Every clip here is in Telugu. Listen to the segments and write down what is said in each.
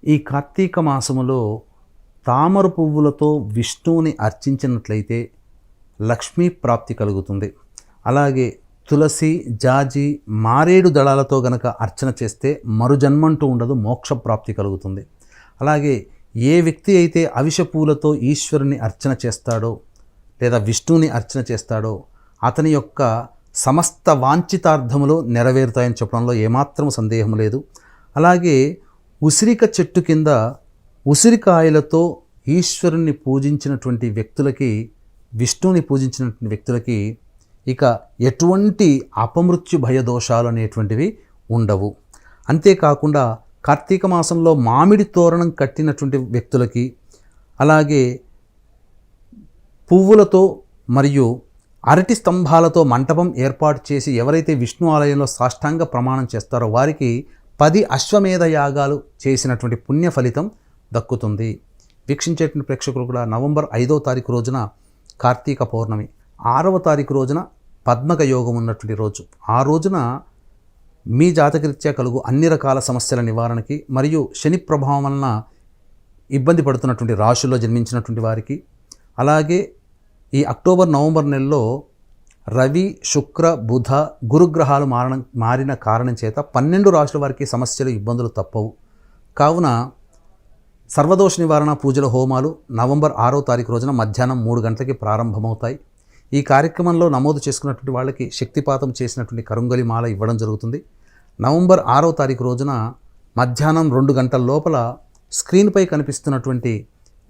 ఈ కార్తీక మాసములో తామర పువ్వులతో విష్ణువుని అర్చించినట్లయితే లక్ష్మీ ప్రాప్తి కలుగుతుంది. అలాగే తులసి, జాజి, మారేడు దళాలతో గనక అర్చన చేస్తే మరుజన్మంటూ ఉండదు, మోక్ష ప్రాప్తి కలుగుతుంది. అలాగే ఏ వ్యక్తి అయితే అవిష పూలతో ఈశ్వరుని అర్చన చేస్తాడో లేదా విష్ణువుని అర్చన చేస్తాడో అతని యొక్క సమస్త వాంఛితార్థములు నెరవేరుతాయని చెప్పడంలో ఏమాత్రం సందేహం లేదు. అలాగే ఉసిరిక చెట్టు కింద ఉసిరికాయలతో ఈశ్వరుణ్ణి పూజించినటువంటి వ్యక్తులకి, విష్ణువుని పూజించినటువంటి వ్యక్తులకి ఇక ఎటువంటి అపమృత్యు భయదోషాలు అనేటువంటివి ఉండవు. అంతేకాకుండా కార్తీక మాసంలో మామిడి తోరణం కట్టినటువంటి వ్యక్తులకి, అలాగే పువ్వులతో మరియు అరటి స్తంభాలతో మంటపం ఏర్పాటు చేసి ఎవరైతే విష్ణు ఆలయంలో సాష్టాంగ ప్రమాణం చేస్తారో వారికి 10 అశ్వమేధ యాగాలు చేసినటువంటి పుణ్య ఫలితం దక్కుతుంది. వీక్షించేటువంటి ప్రేక్షకులు కూడా నవంబర్ 5వ తారీఖు రోజున కార్తీక పౌర్ణమి, 6వ తారీఖు రోజున పద్మక యోగం ఉన్నటువంటి రోజు. ఆ రోజున మీ జాతకరీత్యా కలుగు అన్ని రకాల సమస్యల నివారణకి మరియు శని ప్రభావం వలన ఇబ్బంది పడుతున్నటువంటి రాశుల్లో జన్మించినటువంటి వారికి, అలాగే ఈ అక్టోబర్, నవంబర్ నెలలో రవి, శుక్ర, బుధ, గురుగ్రహాలు మారిన కారణం చేత 12 రాశుల వారికి సమస్యలు, ఇబ్బందులు తప్పవు. కావున సర్వదోష నివారణ పూజల హోమాలు నవంబర్ 6వ తారీఖు రోజున మధ్యాహ్నం 3 గంటలకి ప్రారంభమవుతాయి. ఈ కార్యక్రమంలో నమోదు చేసుకున్నటువంటి వాళ్ళకి శక్తిపాతం చేసినటువంటి కరుంగలి మాల ఇవ్వడం జరుగుతుంది. నవంబర్ 6వ తారీఖు రోజున మధ్యాహ్నం 2 గంటల లోపల స్క్రీన్పై కనిపిస్తున్నటువంటి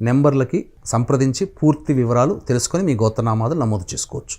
నెంబర్లకి సంప్రదించి పూర్తి వివరాలు తెలుసుకొని మీ గోత్రనామాలు నమోదు చేసుకోవచ్చు.